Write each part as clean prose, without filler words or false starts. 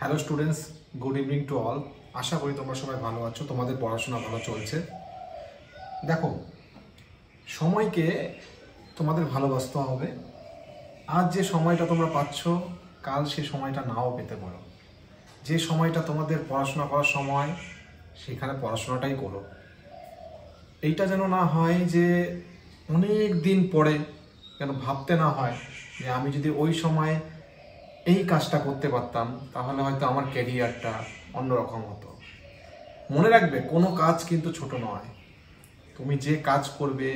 Hello students, good evening to all. আশা করি তোমরা সবাই ভালো আছো, তোমাদের পড়াশোনা ভালো চলছে। দেখো, সময়কে তোমাদের ভালোবাসতে হবে। আজ যে সময়টা তোমরা পাচ্ছ, কাল সে সময়টা নাও পেতে পারো। যে সময়টা তোমাদের পড়াশোনা করার সময়, সেখানে পড়াশোনাটাই করো। এইটা যেন না হয় যে অনেক দিন পরে যেন ভাবতে না হয় যে আমি যদি ওই সময় এই কাজটা করতে পারতাম তাহলে হয়তো আমার ক্যারিয়ারটা অন্যরকম হতো। মনে রাখবে, কোনো কাজ কিন্তু ছোট নয়। তুমি যে কাজ করবে,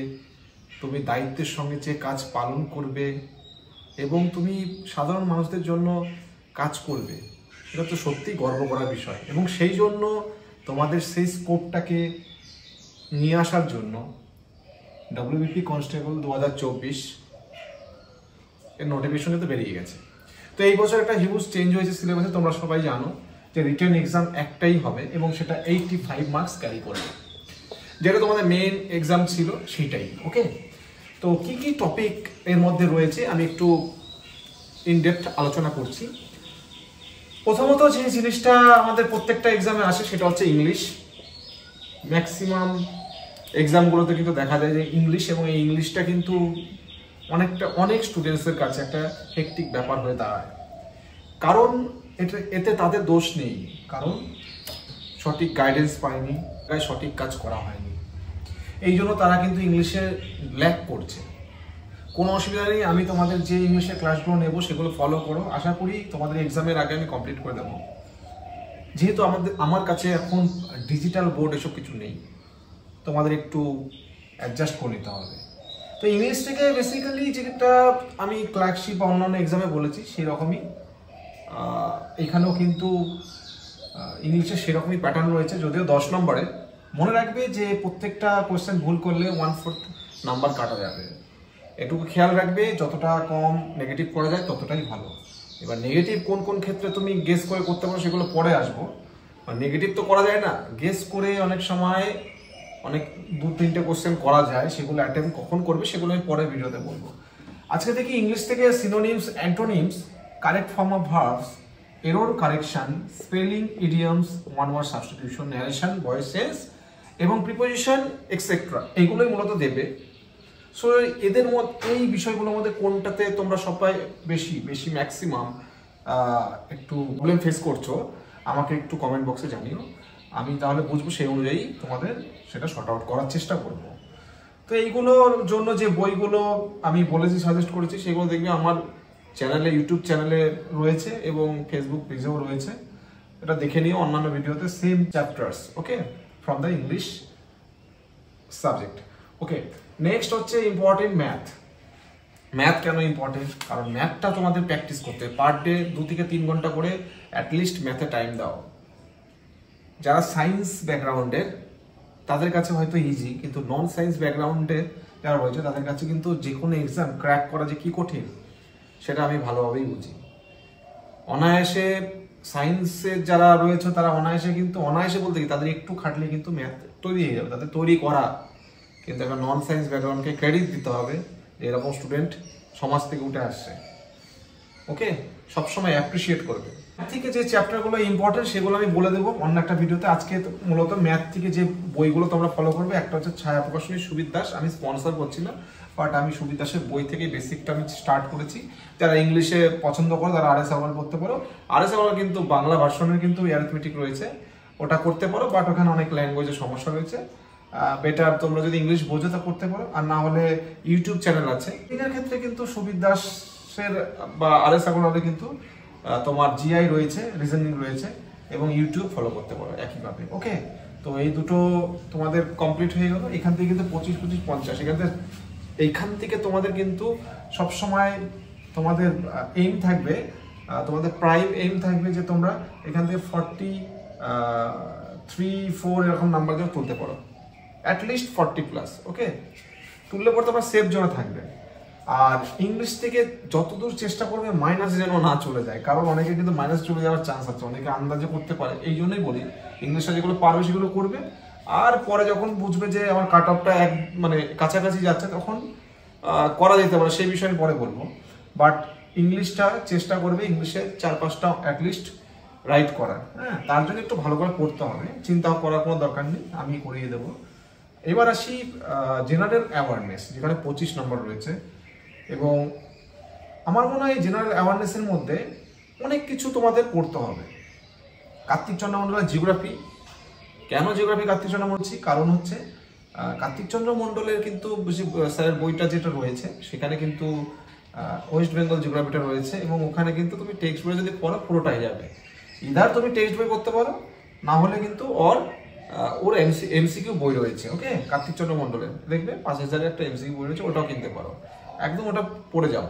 তুমি দায়িত্বের সঙ্গে যে কাজ পালন করবে এবং তুমি সাধারণ মানুষদের জন্য কাজ করবে, এটা তো সত্যিই গর্ব করার বিষয়। এবং সেই জন্য তোমাদের সেই স্কোপটাকে নিয়ে আসার জন্য ডব্লিউবিপি কনস্টেবল 2024 এর নোটিফিকেশন কিন্তু বেরিয়ে গেছে। তো এই বছর একটা হিউজ চেঞ্জ হয়েছে সিলেবাসে। তোমরা সবাই জানো যে রিটেন এক্সাম একটাই হবে এবং সেটা 85 মার্কস ক্যারি করবে, যেটা তোমাদের মেইন এক্সাম ছিল সেইটাই। ওকে, তো কি কি টপিক এর মধ্যে রয়েছে আমি একটু ইনডেপথ আলোচনা করছি। প্রথমত যে জিনিসটা আমাদের প্রত্যেকটা এক্সামে আসে সেটা হচ্ছে ইংলিশ। ম্যাক্সিমাম এক্সামগুলোতে কিন্তু দেখা যায় যে ইংলিশ, এবং এই ইংলিশটা কিন্তু অনেক স্টুডেন্টসের কাছে একটা হেক্টিক ব্যাপার হয়ে দাঁড়ায়। কারণ এতে তাদের দোষ নেই, কারণ সঠিক গাইডেন্স পায়নি, সঠিক কাজ করা হয়নি। এই জন্য তারা কিন্তু ইংলিশে ল্যাক করছে। কোনো অসুবিধা নেই, আমি তোমাদের যে ইংলিশের ক্লাসগুলো নেবো সেগুলো ফলো করো। আশা করি তোমাদের এক্সামের আগে আমি কমপ্লিট করে দেবো। যেহেতু আমার কাছে এখন ডিজিটাল বোর্ড এসব কিছু নেই, তোমাদের একটু অ্যাডজাস্ট করে নিতে হবে। তো ইংলিশ থেকে বেসিক্যালি যেটা আমি ক্লার্কশিপ বা অন্যান্য এক্সামে বলেছি সেরকমই এখানেও কিন্তু ইংলিশে সেরকমই প্যাটার্ন রয়েছে, যদিও 10 নম্বরে। মনে রাখবে যে প্রত্যেকটা কোয়েশ্চেন ভুল করলে 1/4 নাম্বার কাটা যাবে। এটুকু খেয়াল রাখবে, যতটা কম নেগেটিভ করা যায় ততটাই ভালো। এবার নেগেটিভ কোন কোন ক্ষেত্রে তুমি গেস করে করতে পারো সেগুলো পরে আসবো। নেগেটিভ তো করা যায় না, গেস করে অনেক সময় অনেক 2-3টে কোশ্চেন করা যায়। সেগুলো অ্যাটেম্প কখন করবে সেগুলো আমি পরের ভিডিওতে বলবো। আজকে দেখি ইংলিশ থেকে synonyms, antonyms, correct form of verbs, error correction, spelling, idioms, one word substitution, narration, voice change এবং প্রিপোজিশন এক্সেট্রা, এইগুলোই মূলত দেবে। সো এদের মধ্যে, এই বিষয়গুলোর মধ্যে কোনটাতে তোমরা সবাই বেশি ম্যাক্সিমাম একটু প্রবলেম ফেস করছো আমাকে একটু কমেন্ট বক্সে জানিও। আমি তাহলে বুঝবো, সেই অনুযায়ী তোমাদের সেটা শর্ট আউট করার চেষ্টা করব। তো এইগুলোর জন্য যে বইগুলো আমি বলেছি, সাজেস্ট করেছি, সেগুলো দেখবে আমার চ্যানেলে, ইউটিউব চ্যানেলে রয়েছে এবং ফেসবুক পেজেও রয়েছে। এটা দেখে নিও। অন্যান্য ভিডিওতে same chapters, okay, from the English subject. Okay, next হচ্ছে ইম্পর্টেন্ট ম্যাথ। ম্যাথ কেন ইম্পর্টেন্ট? কারণ ম্যাথটা তোমাদের প্র্যাকটিস করতে পার ডে 2 থেকে 3 ঘন্টা করে অ্যাটলিস্ট ম্যাথে টাইম দাও। যারা সায়েন্স ব্যাকগ্রাউন্ডের তাদের কাছে হয়তো ইজি, কিন্তু নন সায়েন্স ব্যাকগ্রাউন্ডে যারা রয়েছে তাদের কাছে কিন্তু যে কোনো এক্সাম ক্র্যাক করা যে কি কঠিন সেটা আমি ভালোভাবেই বুঝি। অনায়াসে সায়েন্সের যারা রয়েছে তারা অনায়াসে বলতে কি তাদের একটু খাটলে কিন্তু ম্যাথ তৈরি হয়ে যাবে, তাদের তৈরি করা। কিন্তু একটা নন সায়েন্স ব্যাকগ্রাউন্ডকে ক্রেডিট দিতে হবে যে এরকম স্টুডেন্ট সমাজ থেকে উঠে আসছে। ওকে, সবসময় অ্যাপ্রিসিয়েট করবে। ম্যাথ থেকে যে চ্যাপ্টারগুলো ইম্পর্টেন্ট সেগুলো আমি বলে দেবো অন্য একটা ভিডিওতে। আজকে মূলত ম্যাথ থেকে যে বইগুলো তোমরা ফলো করবে, একটা হচ্ছে ছায়া প্রকাশনী সুবিদ দাস। আমি স্পন্সর করছি না, বাট আমি সুবিদ দাসের বই থেকে বেসিকটা আমি স্টার্ট করেছি। যারা ইংলিশে পছন্দ করো তারা RS আওয়াল করতে পারো। RS আওয়াল কিন্তু বাংলা ভার্সনের কিন্তু অ্যারিথমেটিক রয়েছে, ওটা করতে পারো, বাট ওখানে অনেক ল্যাঙ্গুয়েজের সমস্যা রয়েছে। বেটার তোমরা যদি ইংলিশ বোঝো তা করতে পারো, আর না হলে ইউটিউব চ্যানেল আছে। এটার ক্ষেত্রে কিন্তু সুবিদ দাসের বা RS আওয়ালে কিন্তু তোমার জিআই রয়েছে, রিজনিং রয়েছে, এবং ইউটিউব ফলো করতে পারো একইভাবে। ওকে, তো এই দুটো তোমাদের কমপ্লিট হয়ে গেল। এখান থেকে কিন্তু 25-25-50, এইখান থেকে তোমাদের কিন্তু সবসময় তোমাদের এইম থাকবে, তোমাদের প্রাইম এইম থাকবে যে তোমরা এখান থেকে 43-4 এরকম নাম্বার যেন তুলতে পারো, অ্যাটলিস্ট 40+। ওকে, তুললে পর তোমরা সেফ জোনে থাকবে। আর ইংলিশ থেকে যতদূর চেষ্টা করবে মাইনাস যেন না চলে যায়, কারণ অনেকে কিন্তু মাইনাস চলে যাওয়ার চান্স আছে, অনেকে আন্দাজে করতে পারে। এই জন্যই বলি ইংলিশটা যেগুলো পারবে সেগুলো করবে, আর পরে যখন বুঝবে যে আমার কাট অফটা কাছাকাছি যাচ্ছে তখন করা যেতে পারে, সেই বিষয়ে পরে বলবো। বাট ইংলিশটা চেষ্টা করবে, ইংলিশে 4-5টা অ্যাটলিস্ট রাইট করা। হ্যাঁ, তার জন্য একটু ভালো করে পড়তে হবে, চিন্তা করার কোনো দরকার নেই, আমি করিয়ে দেবো। এবার আসি জেনারেল অ্যাওয়ারনেস, যেখানে 25 নম্বর রয়েছে। এবং আমার মনে হয় জেনারেল অ্যাওয়ারনেসের মধ্যে অনেক কিছু তোমাদের পড়তে হবে। কার্তিক চন্দ্র মণ্ডলের জিওগ্রাফি, কেন জিওগ্রাফি কার্তিক চন্দ্র বলছি, কারণ হচ্ছে কার্তিক চন্দ্র মণ্ডলের কিন্তু স্যারের বইটা যেটা রয়েছে সেখানে কিন্তু ওয়েস্ট বেঙ্গল জিওগ্রাফিটা রয়েছে, এবং ওখানে কিন্তু তুমি টেক্সট বই যদি পড়ো পুরোটাই যাবে। ইদার তুমি টেক্সট বই পড়তে পারো, না হলে কিন্তু ওর এমসিকিউ বই রয়েছে। ওকে, কার্তিক চন্দ্র মণ্ডলের দেখবে 5000-এর একটা এমসিকিউ বই রয়েছে, ওটাও কিনতে পারো, একদম ওটা পড়ে যাও।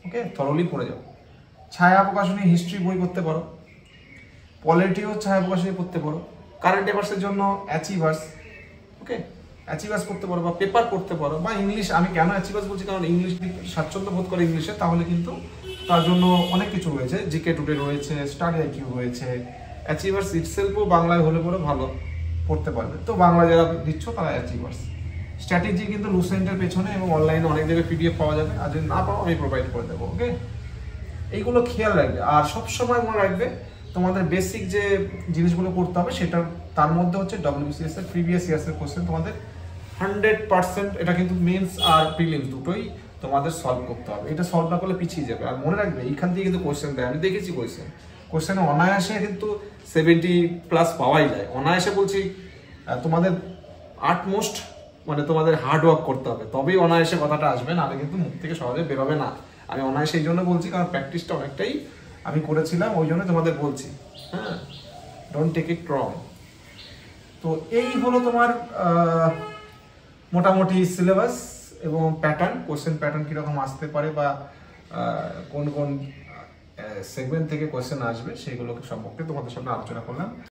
ওকে, থরলি পড়ে যাও। ছায়া প্রকাশনী হিস্ট্রি বই পড়তে পারো, পলিটিও ছায়া প্রকাশনী পড়তে পারো, কারেন্ট অ্যাফেয়ার্সের জন্য অ্যাচিভার্স, ওকে অ্যাচিভার্স পড়তে পারো, বা পেপার পড়তে পারো, বা ইংলিশ। আমি কেন অ্যাচিভার্স বলছি, কারণ ইংলিশ স্বাচ্ছন্দ্য বোধ করে ইংলিশে, তাহলে কিন্তু তার জন্য অনেক কিছু রয়েছে, জিকে টুডে রয়েছে, স্টাডি আইকিউ রয়েছে। অ্যাচিভার্স ইটসেলফও বাংলায় হলে পরে ভালো পড়তে পারবে, তো বাংলা যারা দিচ্ছ তারা অ্যাচিভার্স। স্ট্র্যাটেজি কিন্তু লুসেন্টের পেছনে এবং অনলাইনে অনেক জায়গায় পিডিএফ পাওয়া যাবে, আর যদি না পাও আমি প্রোভাইড করে দেবো। ওকে, এইগুলো খেয়াল রাখবে। আর সবসময় মনে রাখবে তোমাদের বেসিক যে জিনিসগুলো করতে হবে সেটা, তার মধ্যে হচ্ছে WBCS এর প্রিভিয়াস ইয়ার্সের কোশ্চেন তোমাদের 100%, এটা কিন্তু মেন্স আর প্রিলিমস দুটোই তোমাদের সলভ করতে হবে। এটা সলভ না করলে পিছিয়ে যাবে। আর মনে রাখবে এইখান থেকে কিন্তু কোশ্চেন দেয়, আমি দেখেছি কোশ্চেনে অনায়াসে কিন্তু 70+ পাওয়াই যায়, অনায়াসে বলছি। তোমাদের আটমোস্ট মানে তোমাদের হার্ড ওয়ার্ক করতে হবে, তবেই অনায়াসে কথাটা আসবে, নাহলে কিন্তু মুখ থেকে সহজে বেরোবে না। আমি অনায়াসে এই জন্য বলছি, কারণ প্র্যাকটিসটা অনেকটাই আমি করেছিলাম, ওই জন্য তোমাদের বলছি। হ্যাঁ, ডোন্ট টেক ইট রং। তো এই হলো তোমার মোটামুটি সিলেবাস এবং প্যাটার্ন, কোশ্চেন প্যাটার্ন কীরকম আসতে পারে, বা কোন কোন সেগমেন্ট থেকে কোশ্চেন আসবে, সেগুলো সম্পর্কে তোমাদের সামনে আলোচনা করলাম।